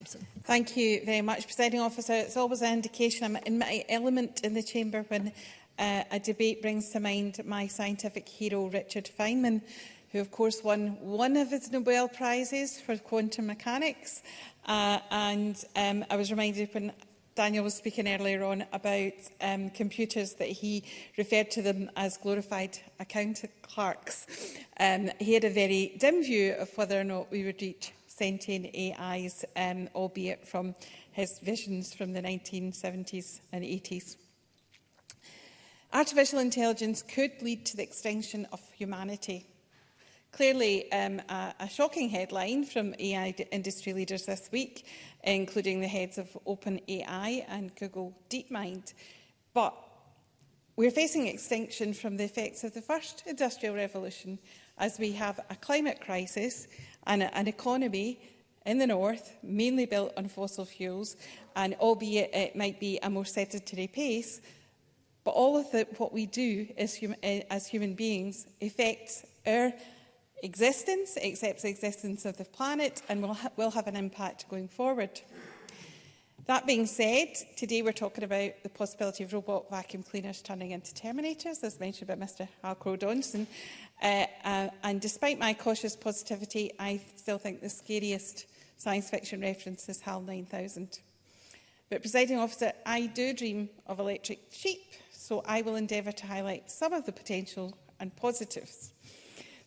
Thompson. Thank you very much, Presiding Officer. It's always an indication I'm in my element in the Chamber when a debate brings to mind my scientific hero, Richard Feynman, who of course won one of his Nobel Prizes for quantum mechanics. I was reminded when Daniel was speaking earlier on about computers that he referred to them as glorified accountant clerks. He had a very dim view of whether or not we would reach sentient AIs, albeit from his visions from the 1970s and 80s. Artificial intelligence could lead to the extinction of humanity. Clearly, a shocking headline from AI industry leaders this week, including the heads of OpenAI and Google DeepMind. But we're facing extinction from the effects of the first industrial revolution, as we have a climate crisis and an economy in the north, mainly built on fossil fuels, and albeit it might be a more sedentary pace, but all of what we do as human beings affects our existence, accepts the existence of the planet, and will have an impact going forward. That being said, today we're talking about the possibility of robot vacuum cleaners turning into Terminators, as mentioned by Mr Halcrow-Johnson. And despite my cautious positivity, I still think the scariest science fiction reference is HAL 9000. But, Presiding Officer, I do dream of electric sheep, so I will endeavour to highlight some of the potential and positives.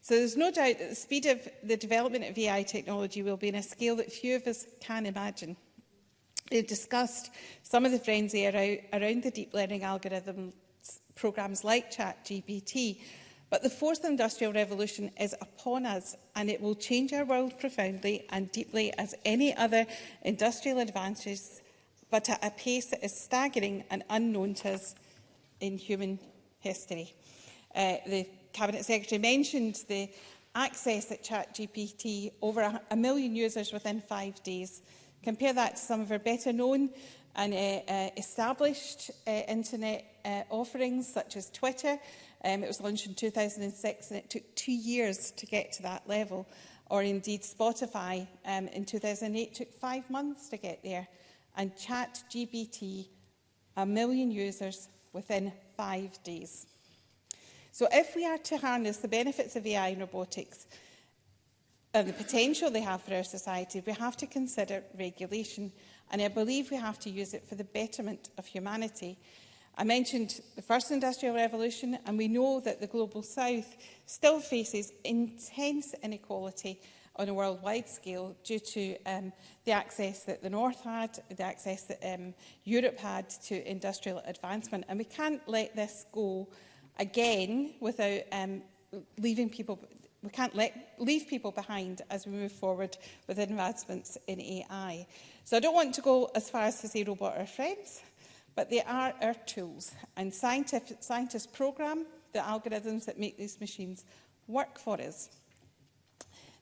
So there's no doubt that the speed of the development of AI technology will be on a scale that few of us can imagine. We've discussed some of the frenzy around the deep learning algorithms programmes like ChatGPT, but the fourth industrial revolution is upon us, and it will change our world profoundly and deeply as any other industrial advances, but at a pace that is staggering and unknown to us in human history. The Cabinet Secretary mentioned the access at ChatGPT, over 1 million users within 5 days. Compare that to some of our better known and established internet offerings such as Twitter. It was launched in 2006 and it took 2 years to get to that level. Or indeed Spotify in 2008 took 5 months to get there. And ChatGPT, 1 million users within 5 days. So if we are to harness the benefits of AI and robotics and the potential they have for our society, we have to consider regulation, and I believe we have to use it for the betterment of humanity. I mentioned the first industrial revolution, and we know that the Global South still faces intense inequality on a worldwide scale due to the access that the North had, the access that Europe had to industrial advancement. And we can't let this go again without leaving people. We can't leave people behind as we move forward with advancements in AI. So I don't want to go as far as to say robots are friends, but they are our tools. And scientists program the algorithms that make these machines work for us.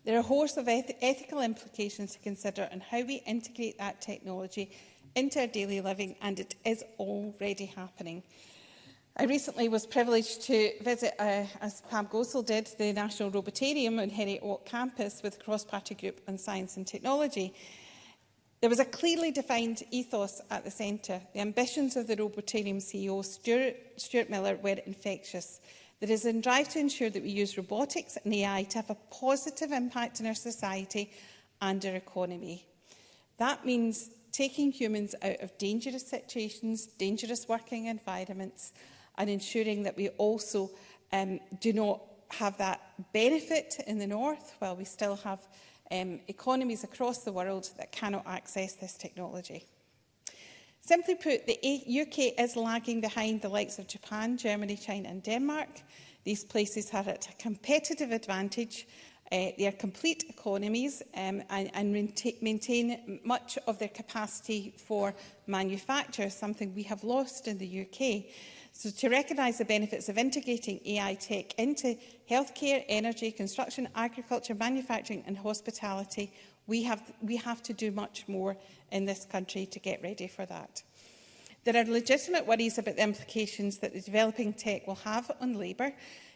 There are a host of ethical implications to consider on how we integrate that technology into our daily living, and it is already happening. I recently was privileged to visit, as Pam Gosel did, the National Robotarium on Heriot Walk campus with the cross-party group on science and technology. There was a clearly defined ethos at the centre. The ambitions of the Robotarium CEO, Stuart Miller, were infectious. There is a drive to ensure that we use robotics and AI to have a positive impact on our society and our economy. That means taking humans out of dangerous situations, dangerous working environments, and ensuring that we also do not have that benefit in the north, while we still have economies across the world that cannot access this technology. Simply put, the UK is lagging behind the likes of Japan, Germany, China and Denmark. These places are at a competitive advantage. They are complete economies and maintain much of their capacity for manufacture, something we have lost in the UK. So to recognise the benefits of integrating AI tech into healthcare, energy, construction, agriculture, manufacturing and hospitality, we have to do much more in this country to get ready for that. There are legitimate worries about the implications that the developing tech will have on labour.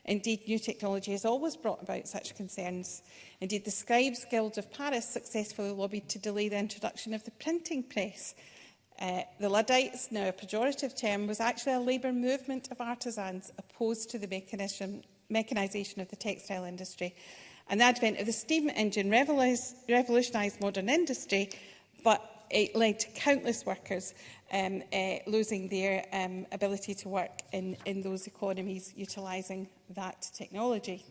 Indeed, new technology has always brought about such concerns. Indeed, the Scribes Guild of Paris successfully lobbied to delay the introduction of the printing press. The Luddites, now a pejorative term, was actually a labour movement of artisans opposed to the mechanisation of the textile industry. And the advent of the steam engine revolutionised modern industry, but it led to countless workers losing their ability to work in those economies utilising that technology.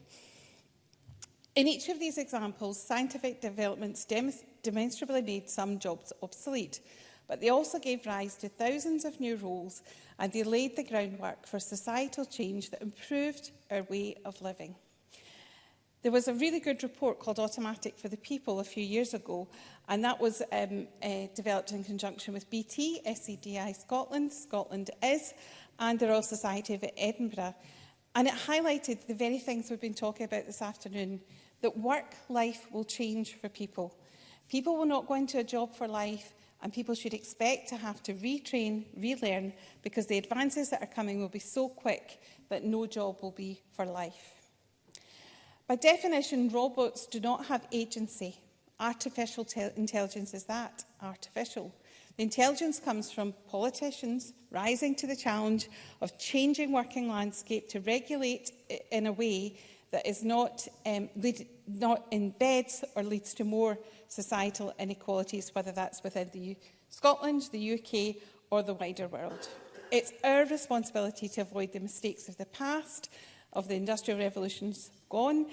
In each of these examples, scientific developments demonstrably made some jobs obsolete, but they also gave rise to thousands of new roles, and they laid the groundwork for societal change that improved our way of living. There was a really good report called Automatic for the People a few years ago, and that was developed in conjunction with BT, SCDI Scotland, Scotland Is, and the Royal Society of Edinburgh. And it highlighted the very things we've been talking about this afternoon, that work life will change for people. People will not go into a job for life, and people should expect to have to retrain, relearn, because the advances that are coming will be so quick that no job will be for life. By definition, robots do not have agency. Artificial intelligence is that, artificial. The intelligence comes from politicians rising to the challenge of changing working landscape to regulate in a way that is not embeds or leads to more societal inequalities, whether that's within Scotland, the UK or the wider world. It's our responsibility to avoid the mistakes of the past, of the Industrial Revolution's gone,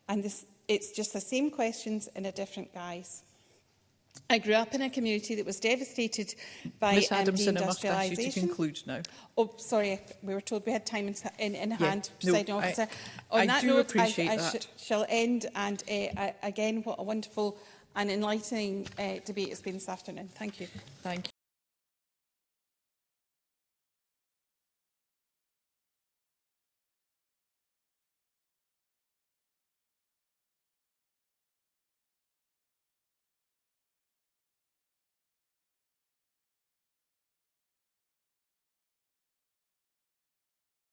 and it's just the same questions in a different guise. I grew up in a community that was devastated by Ms Adamson, I must ask you to conclude now. Oh, sorry, we were told we had time in hand, no, Presiding Officer. On that note, I shall end, and again, what a wonderful and enlightening debate it's been this afternoon. Thank you. Thank you.